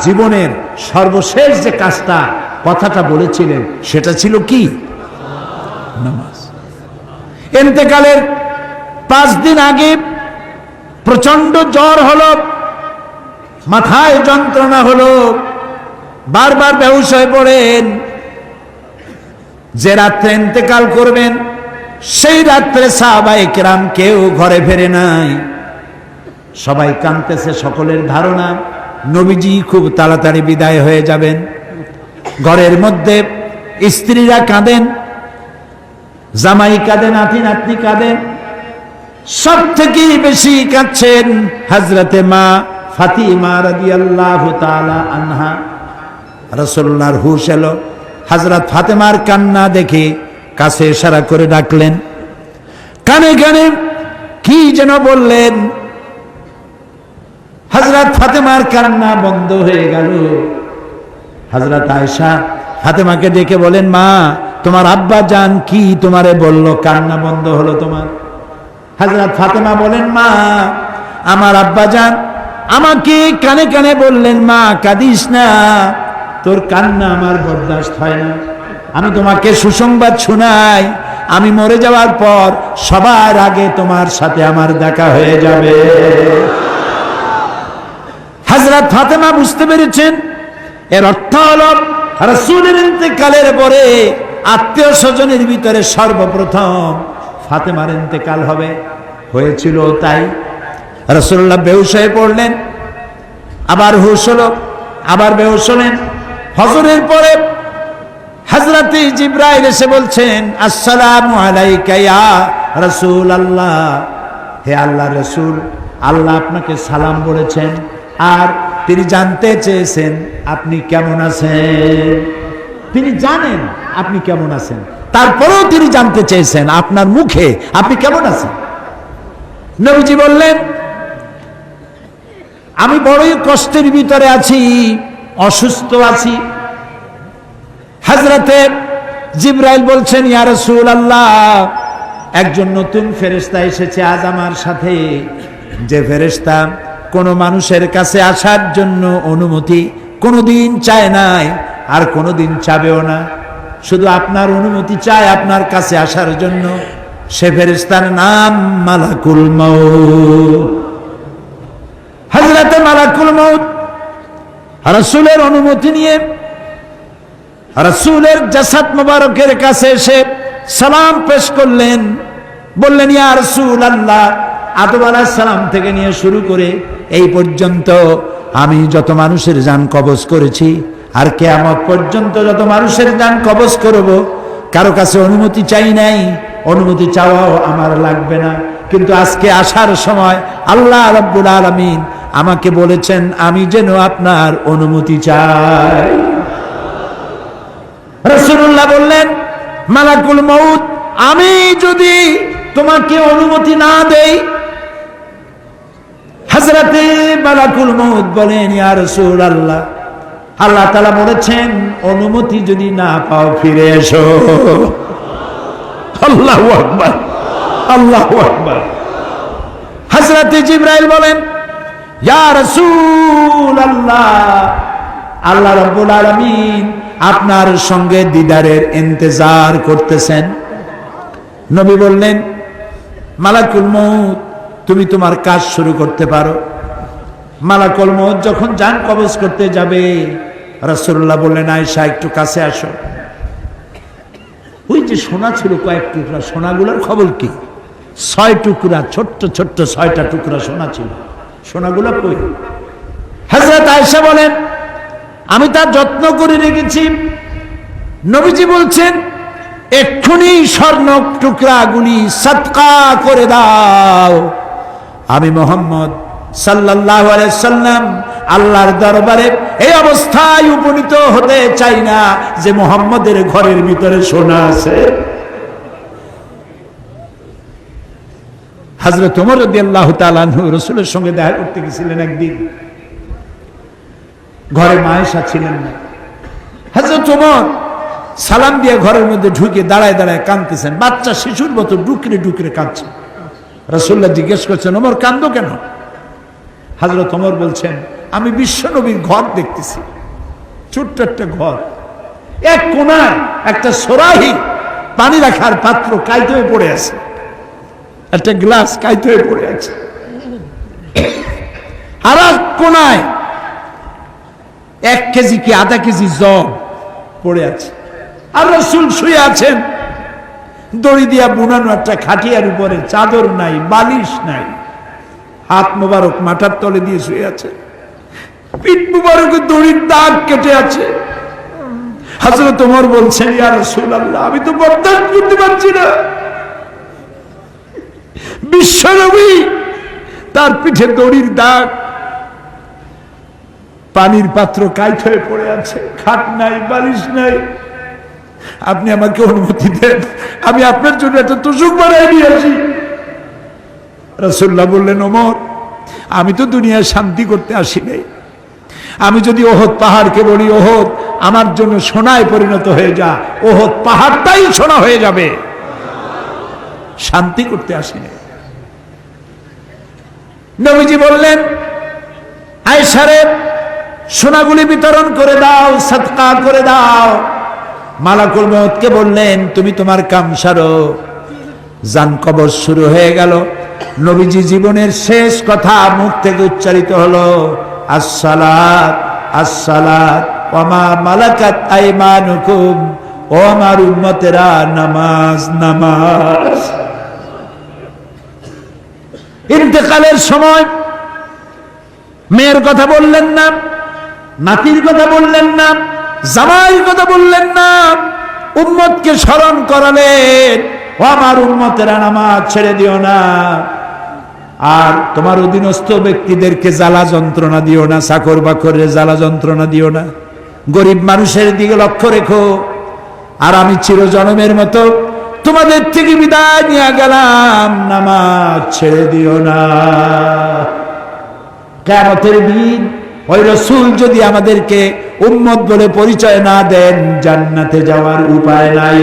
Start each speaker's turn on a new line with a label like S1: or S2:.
S1: জীবনের সর্বশেষ যে কাজটা কথাটা বলেছিলেন সেটা ছিল কি? নামাজ। ইন্তেকালের 5 দিন আগে প্রচন্ড জ্বর হলো, মাথায় যন্ত্রণা হলো, বারবার বেহুশ হয়ে পড়েন। যে রাত্রে ইন্তেকাল করবেন সেই রাত্রে সাহাবায়ে কেরাম কেউ ঘরে ফেরে নাই, সবাই কাঁদতেছে। সকলের ধারণা নবীজি খুব তাড়াতাড়ি বিদায় হয়ে যাবেন। ঘরের মধ্যে স্ত্রীরা কাঁদেন, জামাই কাঁদেন, নাতি নাতনি কাঁদেন। সব থেকে বেশি কাঁদছেন হযরতে মা ফাতিমা রাদিয়াল্লাহু তাআলা আনহা। রাসূলুল্লাহর হুশ এলো, হযরত ফাতেমার কান্না দেখে কাছে ইশারা করে ডাকলেন, কানে কানে কি যেন বললেন। হযরত ফাতেমার কান্না বন্ধ হয়ে গেল। হযরত আয়েশা ফাতেমাকে ডেকে বলেন, মা তোমার আব্বা জান কি তোমারে বলল, কান্না বন্ধ হলো তোমার? হযরত ফাতেমা বলেন, মা আমার আব্বা জান আমাকে কানে কানে বললেন, মা কাঁদিস না, তোর কান্না আমার বরদাস্ত হয় না। আমি তোমাকে সুসংবাদ শোনাই, আমি মরে যাওয়ার পর সবার আগে তোমার সাথে আমার দেখা হয়ে যাবে। হযরত ফাতেমা বুঝতে পেরেছেন এর অর্থ হলো রাসূলের ইন্তেকালের পরে আত্মীয় স্বজনের ভিতরে সর্বপ্রথম ফাতেমার ইন্তেকাল হবে। হয়েছিল তাই। রাসূলুল্লাহ বেহুশ হয়ে পড়লেন, আবার হুশ হলো, আবার বেহুশ হলেন। ফজরের পরে হযরতে জিবরাইল এসে বলছেন, আসসালামু আলাইকা ইয়া রাসূলুল্লাহ, হে আল্লাহর রাসূল, আল্লাহ আপনাকে সালাম বলেছেন আর তিনি জানতে চেয়েছেন আপনি কেমন আছেন। তিনি জানেন আপনি কেমন আছেন, তারপরেও তিনি জানতে চেয়েছেন আপনার মুখে আপনি কেমন আছেন। নবীজি বললেন, আমি বড়ই কষ্টের ভিতরে আছি, অসুস্থ আছি। হযরতে জিবরাইল বলছেন, ইয়া রাসূলুল্লাহ, একজন নতুন ফেরেশতা এসেছে আজ আমার সাথে, যে ফেরেশতা কোনো মানুষের কাছে আসার জন্য অনুমতি কোনোদিন চায় নাই আর কোনোদিন চাবেও না, শুধু আপনার অনুমতি চায় আপনার কাছে আসার জন্য। সে ফেরেশতার নাম মালাকুল মউত। হযরতে মালাকুল মউত রাসূলের অনুমতি নিয়ে রাসূলের জাসাদ মোবারকের কাছে এসে সালাম পেশ করলেন। বললেন, ইয়া রাসূলুল্লাহ, আদম আলাইহিস সালাম থেকে নিয়ে শুরু করে এই পর্যন্ত আমি যত মানুষের জান কবজ করেছি আর কিয়ামত পর্যন্ত যত মানুষের জান কবজ করব, কারো কাছে অনুমতি চাই নাই, অনুমতি চাওয়াও আমার লাগবে না। কিন্তু আজকে আসার সময় আল্লাহ রাব্বুল আলামিন আমাকে বলেছেন আমি যেন আপনার অনুমতি চাই। রাসূলুল্লাহ বললেন, মালাকুল মউত, আমি যদি তোমাকে অনুমতি না দেই? হযরতে মালাকুল মউত বলেন, ইয়া রাসূলুল্লাহ, আল্লাহ তাআলা বলেছেন অনুমতি যদি না পাও ফিরে এসো। আল্লাহু আকবার, আল্লাহু আকবার। হযরতে জিবরাইল বলেন, ইয়া রাসূলুল্লাহ, আল্লাহ রাব্বুল আলামিন আপনার সঙ্গে দিদারের ইন্তজার করতেছেন। নবী বললেন, মালাকুল মউত, তুমি তোমার কাজ শুরু করতে পারো। মালাকুল মউত যখন জান কবজ করতে যাবে, রাসূলুল্লাহ বললেন, আয়েশা একটু কাছে আসো। ওই যে সোনা ছিল কয়েক টুকরা, সোনাগুলোর খবর কি? 6 টুকরা, ছোট্ট ছোট্ট 6টা টুকরা সোনা ছিল, সোনাগুলো কই? হযরত আয়েশা বলেন, আমি তার যত্ন করে রেখেছি। নবীজি বলছেন, এক্ষুনি স্বর্ণ টুকরাগুলি সদকা করে দাও। আমি মুহাম্মদ সাল্লাল্লাহু আলাইহি সাল্লাম আল্লাহর দরবারে এই অবস্থায় উপনীত হতে চাই না যে মুহাম্মদের ঘরের ভিতরে সোনা আছে। হযরত ওমর রাদিয়াল্লাহু তাআলা আনহু রাসূলের সঙ্গে দেখা করতে গেছিলেন একদিন। ঘরে মা আয়েশা ছিলেন না। হযরত ওমর সালাম দিয়ে ঘরের মধ্যে ঢুকে দাঁড়ায় দাঁড়ায় কাঁদতেছেন, বাচ্চা শিশুর মতো ডুকরে ডুকরে কাঁদছে। রাসূলুল্লাহ জিজ্ঞেস করছেন, ওমর কাঁদো কেন? হযরত ওমর বলছেন, আমি বিশ্বনবীর ঘর দেখতেছি, ছোট্ট একটা ঘর, এক কোনায় একটা সরাহি পানি রাখার পাত্র কাইতে হয়ে পড়ে আছে, একটা গ্লাস কাইতে হয়ে পড়ে আছে, আর এক কোনায় 1 কেজি কি আধা কেজি জব পড়ে আছে, আর রাসূল শুয়ে আছেন দড়ি দিয়া বুনানো একটা খাটিয়ার উপরে, চাদর নাই, বালিশ নাই, হাত মোবারক মাথার তলে দিয়ে শুয়ে আছে, পিঠ মোবারকে দড়ির দাগ কেটে আছে। হযরত ওমর বলছেন, ইয়া রাসূলুল্লাহ, আমি তো বরদাস্ত করতে পারছি না, বিশ্বনবী তার পিঠে দড়ির দাগ, পানির পাত্র কাইট হয়ে পড়ে আছে, খাট নাই, বালিশ নাই, আপনি আমাকে অনুমতি দেন, আমি আপনার জন্য একটা তোষক বানাই নিয়ে আসি। রাসূলুল্লাহ বললেন, ওমর, আমি তো দুনিয়ায় শান্তি করতে আসি নাই, আমি যদি ওহদ পাহাড়কে বলি ওহদ আমার জন্য সোনায় পরিণত হয়ে যা, ওহদ পাহাড়টাই সোনা হয়ে যাবে, শান্তি করতে আসি নাই। নবীজি বললেন, আয়েশারে সোনাগুলি বিতরণ করে দাও, সাদকা করে দাও। মালাকুল মউতকে বললেন, তুমি তোমার কাম সারো। জান কবজ শুরু হয়ে গেল। নবীজি জীবনের শেষ কথা মুখ থেকে উচ্চারিত হলো, আসসালাত আসসালাত ওয়া মা মালাকাত আইমানুকুম, ও আমার উম্মতেরা, নামাজ নামাজ। ইন্তেকালের সময় মেয়ের কথা বললেন না, নাতির কথা বললেন না, জামাইয়ের কথা বললেন না, উম্মতকে স্মরণ করালেন, ও আমার উম্মতেরা, নামাজ ছেড়ে দিও না, আর তোমার অধীনস্থ ব্যক্তিদেরকে জ্বালা যন্ত্রণা দিও না, চাকর বাকরের জ্বালা যন্ত্রণা দিও না, গরিব মানুষের দিকে লক্ষ্য রেখো, আর আমি চিরজনমের মতো তোমাদের থেকে বিদায় নিয়ে গেলাম, নামাজ ছেড়ে দিও না। কিয়ামতের দিন ওই রাসূল যদি আমাদেরকে উম্মত বলে পরিচয় না দেন, জান্নাতে যাওয়ার উপায় নাই।